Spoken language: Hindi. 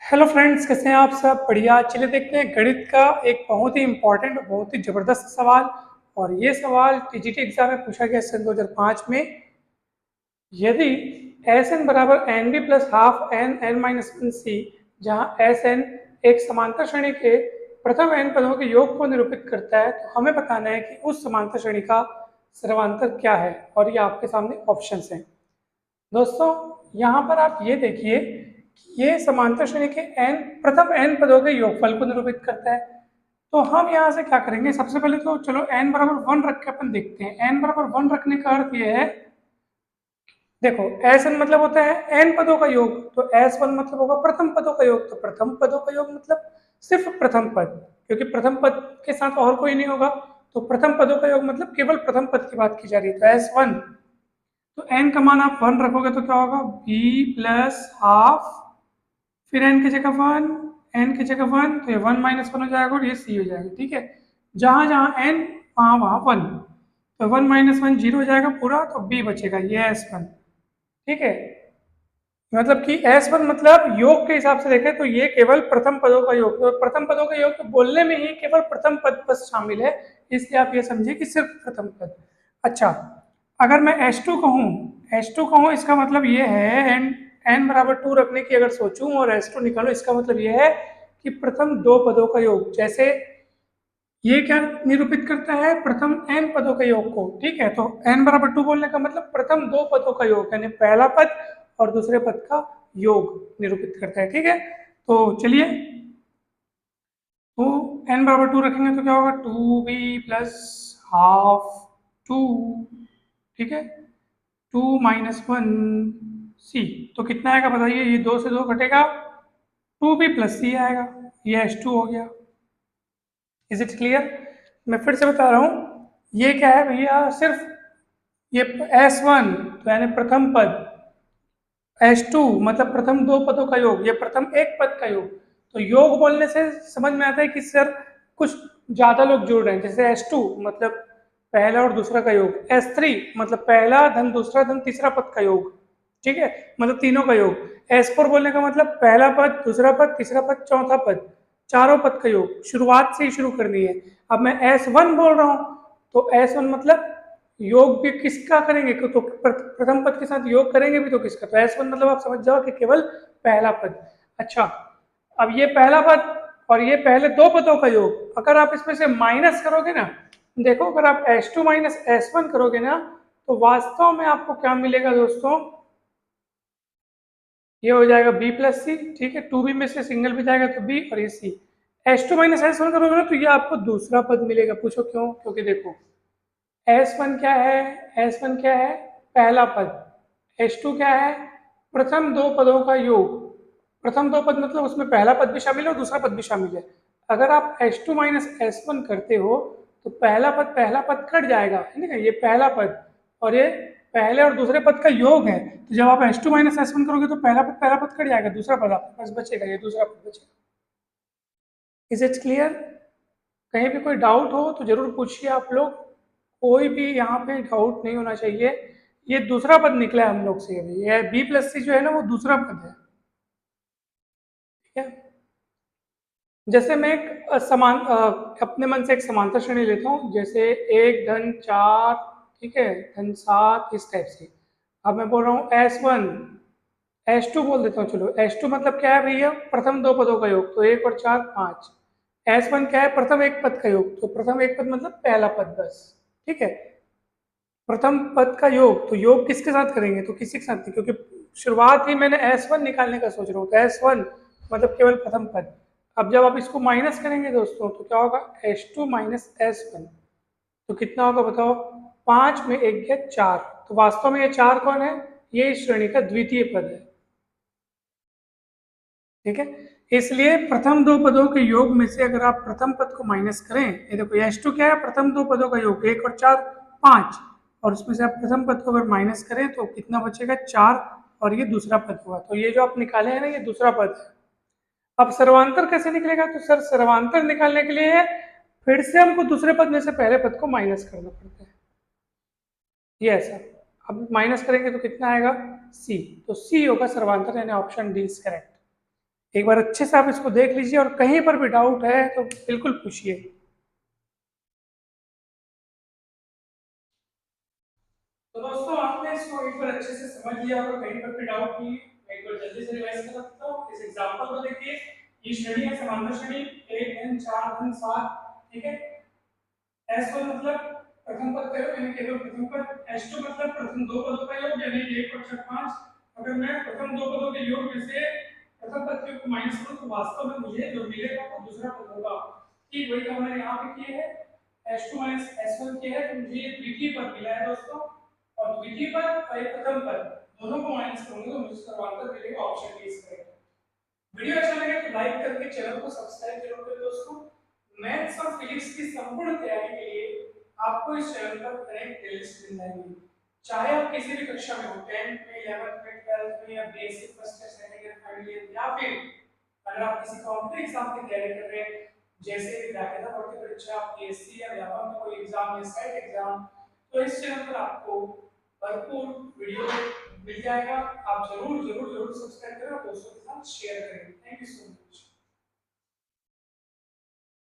हेलो फ्रेंड्स, कैसे हैं आप सब? बढ़िया। चलिए देखते हैं गणित का एक बहुत ही इंपॉर्टेंट और बहुत ही ज़बरदस्त सवाल। और ये सवाल टीजीटी एग्जाम में पूछा गया सन 2005 में। यदि एस एन बराबर N B plus half N N minus one C, जहाँ एस एन एक समांतर श्रेणी के प्रथम एन पदों के योग को निरूपित करता है, तो हमें बताना है कि उस समांतर श्रेणी का सर्वांतर क्या है। और ये आपके सामने ऑप्शंस हैं। दोस्तों, यहाँ पर आप ये देखिए कि ये समांतर श्रेणी के n प्रथम n पदों के योगफल को निरूपित करता है। तो हम यहाँ से क्या करेंगे, सबसे पहले तो चलो n बराबर 1 रख के अपन देखते हैं। n बराबर 1 रखने का अर्थ ये है, देखो Sn मतलब होता है n पदों का योग, तो S1 मतलब होगा प्रथम पदों का योग। तो प्रथम पदों का योग मतलब सिर्फ प्रथम पद, क्योंकि प्रथम पद के साथ और कोई नहीं होगा। तो प्रथम पदों का योग मतलब केवल प्रथम पद की बात की जा रही है। तो S1, तो n का मान आप 1 रखोगे तो क्या होगा, b प्लस हाफ, फिर n की जगह 1, n की जगह 1, तो ये 1 माइनस 1 हो जाएगा और ये c हो जाएगा। ठीक है, जहां जहां n वहां वहां 1, तो 1 माइनस 1 जीरो हो जाएगा पूरा, तो b बचेगा, ये S1। ठीक है, मतलब कि S1 मतलब योग के हिसाब से देखें तो ये केवल प्रथम पदों का योग। तो प्रथम पदों का योग तो बोलने में ही केवल प्रथम पद बस शामिल है, इसलिए आप ये समझिए कि सिर्फ प्रथम पद। अच्छा, अगर मैं H2 कहूँ, इसका मतलब ये है n बराबर 2 रखने की अगर सोचूं और H2 निकालूं, इसका मतलब ये है कि प्रथम दो पदों का योग। जैसे ये क्या निरूपित करता है, प्रथम n पदों के योग को। ठीक है, तो n बराबर 2 बोलने का मतलब प्रथम दो पदों का योग, यानी पहला पद और दूसरे पद का योग निरूपित करता है। ठीक है, तो चलिए, तो n बराबर 2 रखेंगे तो क्या होगा, 2b प्लस हाफ 2। ठीक है, 2 माइनस 1 c, तो कितना आएगा बताइए, ये 2 से 2 घटेगा, 2b प्लस सी आएगा, ये H2 हो गया। Is it clear? मैं फिर से बता रहा हूँ, ये क्या है भैया, सिर्फ ये S1 तो यानी प्रथम पद, H2 मतलब प्रथम दो पदों का योग, ये प्रथम एक पद का योग। तो योग बोलने से समझ में आता है कि सर कुछ ज्यादा लोग जुड़ रहे हैं। जैसे H2 मतलब पहला और दूसरा का योग, S3 मतलब पहला धन दूसरा धन तीसरा पद का योग। ठीक है, मतलब तीनों का योग। S4 बोलने का मतलब पहला पद, दूसरा पद, तीसरा पद, चौथा पद, चारों पद का योग। शुरुआत से ही शुरू करनी है। अब मैं S1 बोल रहा हूँ, तो S1 मतलब योग भी किसका करेंगे, तो प्रथम पद के साथ योग करेंगे भी तो किसका, तो S1 मतलब आप समझ जाओ कि केवल पहला पद। अच्छा, अब ये पहला पद और ये पहले दो पदों का योग, अगर आप इसमें से माइनस करोगे ना, देखो अगर आप S2 माइनस S1 करोगे ना, तो वास्तव में आपको क्या मिलेगा दोस्तों, ये हो जाएगा b प्लस सी। ठीक है, 2b में से सिंगल भी जाएगा तो b, और ये c। H2 माइनस S1 करोगे ना तो ये आपको दूसरा पद मिलेगा। पूछो क्यों? क्योंकि देखो S1 क्या है, S1 क्या है, पहला पद। H2 क्या है, प्रथम दो पदों का योग। प्रथम दो पद मतलब उसमें पहला पद भी शामिल है और दूसरा पद भी शामिल है। अगर आप H2 माइनस S1 करते हो तो पहला पद कट जाएगा, है ना, ये पहला पद और ये पहले और दूसरे पद का योग है। तो जब आप H2 माइनस S1 करोगे तो पहला पद कट जाएगा, दूसरा पद आपके पास बचेगा, ये दूसरा पद बचेगा। Is it clear? कहीं भी कोई डाउट हो तो जरूर पूछिए आप लोग, कोई भी यहाँ पे डाउट नहीं होना चाहिए। ये दूसरा पद निकला है हम लोग से अभी, ये बी प्लस सी जो है ना वो दूसरा पद है। ठीक है, जैसे मैं एक अपने मन से एक समांतर श्रेणी लेता हूँ, जैसे 1 धन 4, ठीक है, धन 7, इस टाइप से। अब मैं बोल रहा हूँ S1, H2 बोल देता हूँ। चलो H2 मतलब क्या है भैया, प्रथम दो पदों का योग, तो 1 और 4 5। S1 क्या है, प्रथम एक पद का योग, तो प्रथम एक पद मतलब पहला पद बस। ठीक है, प्रथम पद का योग, तो योग किसके साथ करेंगे, तो किसी के साथ नहीं, क्योंकि शुरुआत ही मैंने S1 निकालने का सोच रहा हूँ, तो S1 मतलब केवल प्रथम पद। अब जब आप इसको माइनस करेंगे दोस्तों तो क्या होगा, H2 माइनस S1, तो कितना होगा बताओ, 5 में 1 गया 4। तो वास्तव में ये 4 कौन है, ये इस श्रेणी का द्वितीय पद है। ठीक है, इसलिए प्रथम दो पदों के योग में से अगर आप प्रथम पद को माइनस करें, ये देखो H2 क्या है, प्रथम दो पदों का योग, 1 और 4 5, और उसमें से आप प्रथम पद को अगर माइनस करें तो कितना बचेगा, 4, और ये दूसरा पद हुआ। तो ये जो आप निकाले हैं ना, ये दूसरा पद है। अब सर्वांतर कैसे निकलेगा, तो सर सर्वांतर निकालने के लिए फिर से हमको दूसरे पद में से पहले पद को माइनस करना पड़ता है, ये ऐसा। अब माइनस करेंगे तो कितना आएगा, सी, तो सी होगा सर्वांतर, यानी ऑप्शन डी इज करेक्ट। एक बार अच्छे से आप इसको देख लीजिए और कहीं पर भी डाउट है तो बिल्कुल पूछिए। तो दोस्तों आपने इसको एक बार अच्छे से समझ लिया और कहीं पर भी डाउट नहीं, मैं एक बार जल्दी से रिवाइज कर सकता हूँ। इस एग्जांपल को देखिए, ये श्रेणी है समांतर श्रेणी 1 धन 4 धन 7, ठीक है। S1 मतलब प्रथम पद का योग यानी केवल प्रथम पद, S2 मतलब प्रथम दो पदों का योग यानी 1 और 5। अगर मैं प्रथम दो पदों के योग में से प्रथम पद के योग को माइनस करूं तो वास्तव में मुझे जो मिलेगा वो दूसरा पद होगा। ठीक वही काम मैंने यहाँ पे किए है, S2 माइनस S1 किया है तो मुझे ये द्वितीय पद मिला है दोस्तों। और द्वितीय पद और एक प्रथम पद दोनों को माइनस करूंगा तो मुझे सर्वांतर मिलेगा, ऑप्शन बी इसका। वीडियो अच्छा लगे तो लाइक करके चैनल को सब्सक्राइब जरूर करें दोस्तों। मैथ्स और फिजिक्स की संपूर्ण तैयारी के लिए आपको इस चैनल पर करेक्ट प्लेलिस्ट मिल जाएगी। चाहे आप किसी भी कक्षा में हो, 10th में, 11th में, 12th में, या basic first year, second year, third year, या फिर अगर आप किसी कॉम्पिटिटिव एग्जाम की तैयारी कर रहे हैं, जैसे कि दाखिला भर्ती परीक्षा, पीएससी या व्यापम का कोई एग्जाम या सेट एग्जाम, तो इस चैनल पर आपको भरपूर वीडियो मिल जाएगा। आप जरूर जरूर जरूर सब्सक्राइब करें और दोस्तों के साथ शेयर करें। Thank you so much.